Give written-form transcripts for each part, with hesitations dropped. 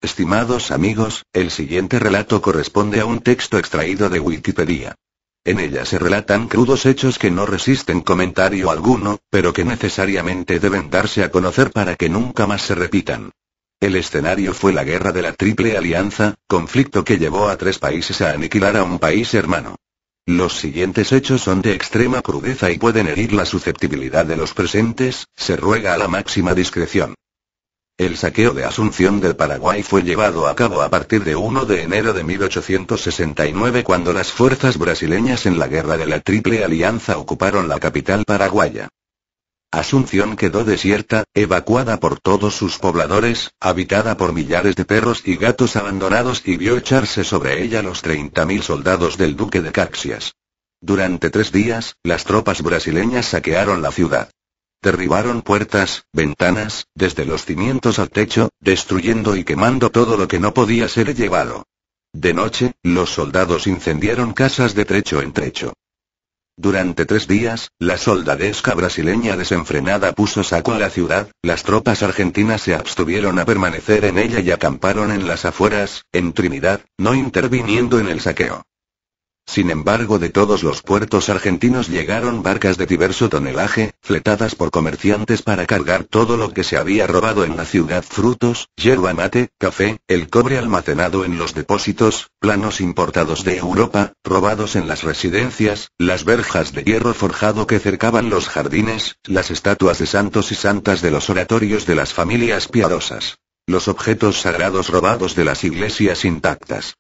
Estimados amigos, el siguiente relato corresponde a un texto extraído de Wikipedia. En ella se relatan crudos hechos que no resisten comentario alguno, pero que necesariamente deben darse a conocer para que nunca más se repitan. El escenario fue la Guerra de la Triple Alianza, conflicto que llevó a 3 países a aniquilar a un país hermano. Los siguientes hechos son de extrema crudeza y pueden herir la susceptibilidad de los presentes, se ruega a la máxima discreción. El saqueo de Asunción del Paraguay fue llevado a cabo a partir de 1 de enero de 1869 cuando las fuerzas brasileñas en la Guerra de la Triple Alianza ocuparon la capital paraguaya. Asunción quedó desierta, evacuada por todos sus pobladores, habitada por millares de perros y gatos abandonados y vio echarse sobre ella los 30.000 soldados del duque de Caxias. Durante 3 días, las tropas brasileñas saquearon la ciudad. Derribaron puertas, ventanas, desde los cimientos al techo, destruyendo y quemando todo lo que no podía ser llevado. De noche, los soldados incendiaron casas de trecho en trecho. Durante 3 días, la soldadesca brasileña desenfrenada puso saco a la ciudad, las tropas argentinas se abstuvieron a permanecer en ella y acamparon en las afueras, en Trinidad, no interviniendo en el saqueo. Sin embargo, de todos los puertos argentinos llegaron barcas de diverso tonelaje, fletadas por comerciantes para cargar todo lo que se había robado en la ciudad: frutos, yerba mate, café, el cobre almacenado en los depósitos, planos importados de Europa, robados en las residencias, las verjas de hierro forjado que cercaban los jardines, las estatuas de santos y santas de los oratorios de las familias piadosas, los objetos sagrados robados de las iglesias intactas.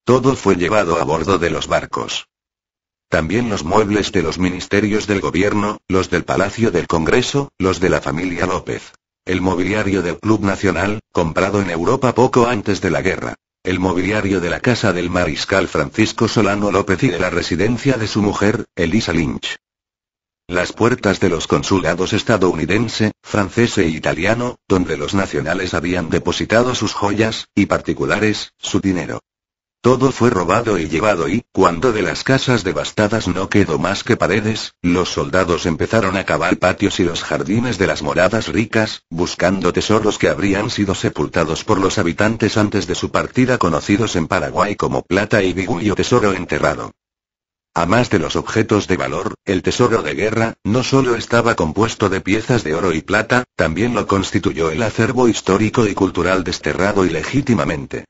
Todo fue llevado a bordo de los barcos. También los muebles de los ministerios del gobierno, los del Palacio del Congreso, los de la familia López. El mobiliario del Club Nacional, comprado en Europa poco antes de la guerra. El mobiliario de la casa del mariscal Francisco Solano López y de la residencia de su mujer, Elisa Lynch. Las puertas de los consulados estadounidense, francés e italiano, donde los nacionales habían depositado sus joyas, y particulares, su dinero. Todo fue robado y llevado y, cuando de las casas devastadas no quedó más que paredes, los soldados empezaron a cavar patios y los jardines de las moradas ricas, buscando tesoros que habrían sido sepultados por los habitantes antes de su partida, conocidos en Paraguay como plata y bigullo, tesoro enterrado. A más de los objetos de valor, el tesoro de guerra, no solo estaba compuesto de piezas de oro y plata, también lo constituyó el acervo histórico y cultural desterrado ilegítimamente.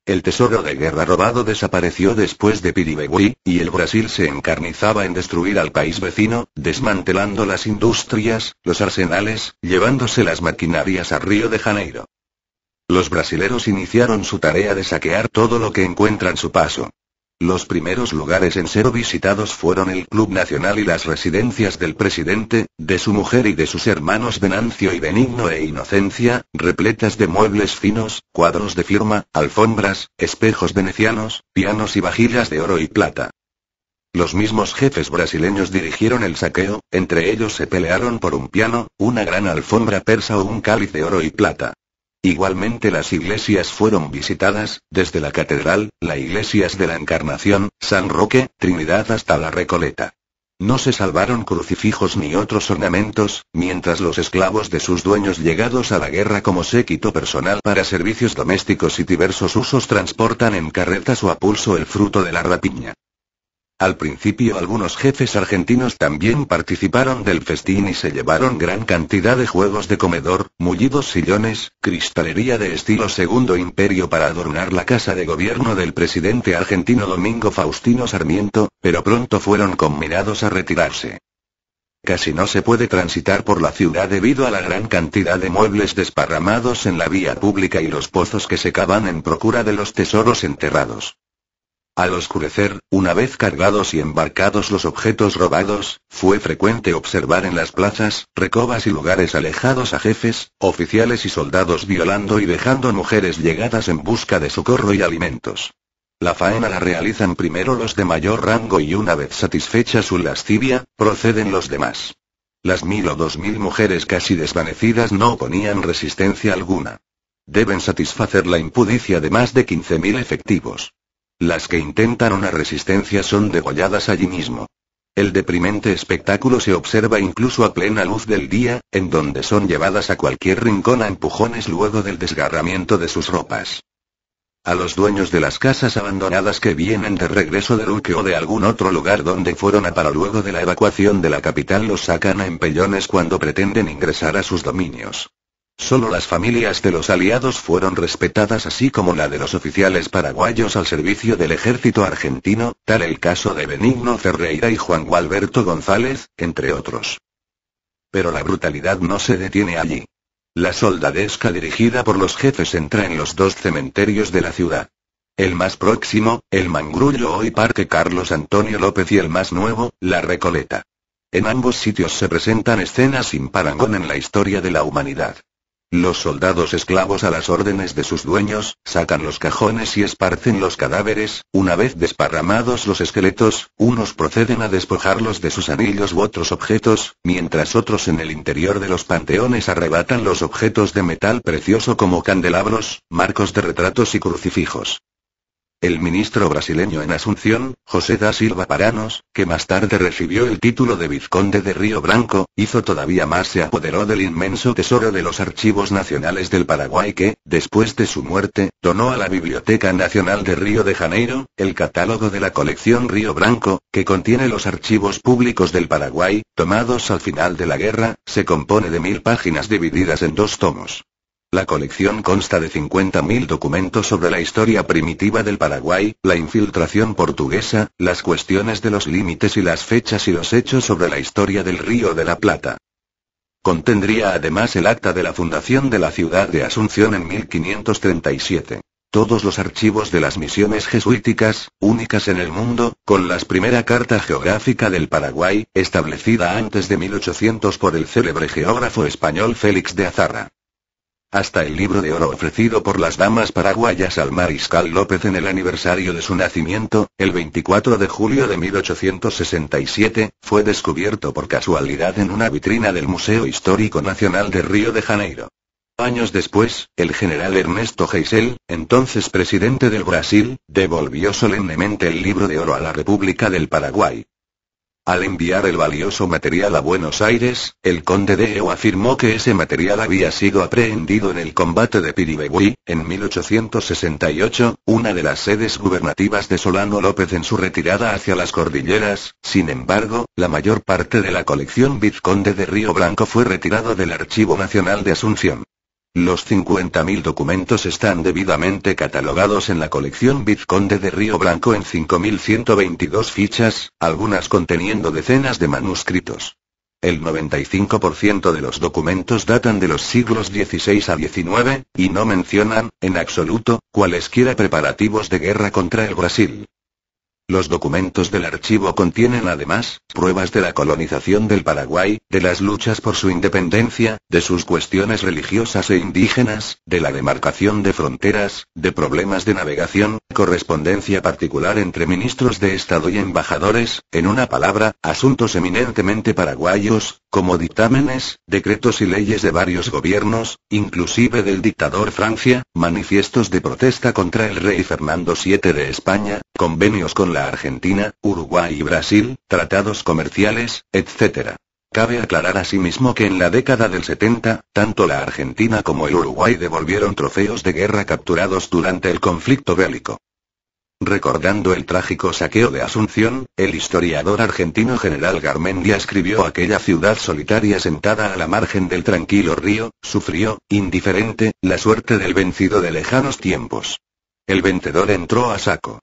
El tesoro de guerra robado desapareció después de Piribegui, y el Brasil se encarnizaba en destruir al país vecino, desmantelando las industrias, los arsenales, llevándose las maquinarias a Río de Janeiro. Los brasileros iniciaron su tarea de saquear todo lo que encuentran su paso. Los primeros lugares en ser visitados fueron el Club Nacional y las residencias del presidente, de su mujer y de sus hermanos Venancio y Benigno e Inocencia, repletas de muebles finos, cuadros de firma, alfombras, espejos venecianos, pianos y vajillas de oro y plata. Los mismos jefes brasileños dirigieron el saqueo, entre ellos se pelearon por un piano, una gran alfombra persa o un cáliz de oro y plata. Igualmente las iglesias fueron visitadas, desde la catedral, las iglesias de la Encarnación, San Roque, Trinidad hasta la Recoleta. No se salvaron crucifijos ni otros ornamentos, mientras los esclavos de sus dueños llegados a la guerra como séquito personal para servicios domésticos y diversos usos transportan en carretas o a pulso el fruto de la rapiña. Al principio algunos jefes argentinos también participaron del festín y se llevaron gran cantidad de juegos de comedor, mullidos sillones, cristalería de estilo Segundo Imperio para adornar la casa de gobierno del presidente argentino Domingo Faustino Sarmiento, pero pronto fueron conminados a retirarse. Casi no se puede transitar por la ciudad debido a la gran cantidad de muebles desparramados en la vía pública y los pozos que se cavan en procura de los tesoros enterrados. Al oscurecer, una vez cargados y embarcados los objetos robados, fue frecuente observar en las plazas, recobas y lugares alejados a jefes, oficiales y soldados violando y dejando mujeres llegadas en busca de socorro y alimentos. La faena la realizan primero los de mayor rango y una vez satisfecha su lascivia, proceden los demás. Las 1000 o 2000 mujeres casi desvanecidas no oponían resistencia alguna. Deben satisfacer la impudicia de más de 15.000 efectivos. Las que intentan una resistencia son degolladas allí mismo. El deprimente espectáculo se observa incluso a plena luz del día, en donde son llevadas a cualquier rincón a empujones luego del desgarramiento de sus ropas. A los dueños de las casas abandonadas que vienen de regreso de Luque o de algún otro lugar donde fueron a parar luego de la evacuación de la capital los sacan a empellones cuando pretenden ingresar a sus dominios. Solo las familias de los aliados fueron respetadas, así como la de los oficiales paraguayos al servicio del ejército argentino, tal el caso de Benigno Ferreira y Juan Gualberto González, entre otros. Pero la brutalidad no se detiene allí. La soldadesca dirigida por los jefes entra en los dos cementerios de la ciudad. El más próximo, el Mangrullo hoy Parque Carlos Antonio López, y el más nuevo, La Recoleta. En ambos sitios se presentan escenas sin parangón en la historia de la humanidad. Los soldados esclavos a las órdenes de sus dueños, sacan los cajones y esparcen los cadáveres. Una vez desparramados los esqueletos, unos proceden a despojarlos de sus anillos u otros objetos, mientras otros en el interior de los panteones arrebatan los objetos de metal precioso como candelabros, marcos de retratos y crucifijos. El ministro brasileño en Asunción, José da Silva Paranos, que más tarde recibió el título de vizconde de Río Branco, hizo todavía más: se apoderó del inmenso tesoro de los archivos nacionales del Paraguay que, después de su muerte, donó a la Biblioteca Nacional de Río de Janeiro. El catálogo de la colección Río Branco, que contiene los archivos públicos del Paraguay, tomados al final de la guerra, se compone de 1000 páginas divididas en 2 tomos. La colección consta de 50.000 documentos sobre la historia primitiva del Paraguay, la infiltración portuguesa, las cuestiones de los límites y las fechas y los hechos sobre la historia del Río de la Plata. Contendría además el acta de la fundación de la ciudad de Asunción en 1537. Todos los archivos de las misiones jesuíticas, únicas en el mundo, con la primera carta geográfica del Paraguay, establecida antes de 1800 por el célebre geógrafo español Félix de Azarra. Hasta el libro de oro ofrecido por las damas paraguayas al mariscal López en el aniversario de su nacimiento, el 24 de julio de 1867, fue descubierto por casualidad en una vitrina del Museo Histórico Nacional de Río de Janeiro. Años después, el general Ernesto Geisel, entonces presidente del Brasil, devolvió solemnemente el libro de oro a la República del Paraguay. Al enviar el valioso material a Buenos Aires, el conde de Eo afirmó que ese material había sido aprehendido en el combate de Piribebuy, en 1868, una de las sedes gubernativas de Solano López en su retirada hacia las cordilleras. Sin embargo, la mayor parte de la colección vizconde de Río Branco fue retirado del Archivo Nacional de Asunción. Los 50.000 documentos están debidamente catalogados en la colección vizconde de Río Branco en 5.122 fichas, algunas conteniendo decenas de manuscritos. El 95% de los documentos datan de los siglos XVI a XIX, y no mencionan, en absoluto, cualesquiera preparativos de guerra contra el Brasil. Los documentos del archivo contienen además, pruebas de la colonización del Paraguay, de las luchas por su independencia, de sus cuestiones religiosas e indígenas, de la demarcación de fronteras, de problemas de navegación, correspondencia particular entre ministros de Estado y embajadores, en una palabra, asuntos eminentemente paraguayos, como dictámenes, decretos y leyes de varios gobiernos, inclusive del dictador Francia, manifiestos de protesta contra el rey Fernando VII de España, convenios con la Argentina, Uruguay y Brasil, tratados comerciales, etc. Cabe aclarar asimismo que en la década del 70, tanto la Argentina como el Uruguay devolvieron trofeos de guerra capturados durante el conflicto bélico. Recordando el trágico saqueo de Asunción, el historiador argentino General Garmendia escribió: aquella ciudad solitaria sentada a la margen del tranquilo río, sufrió, indiferente, la suerte del vencido de lejanos tiempos. El vencedor entró a saco.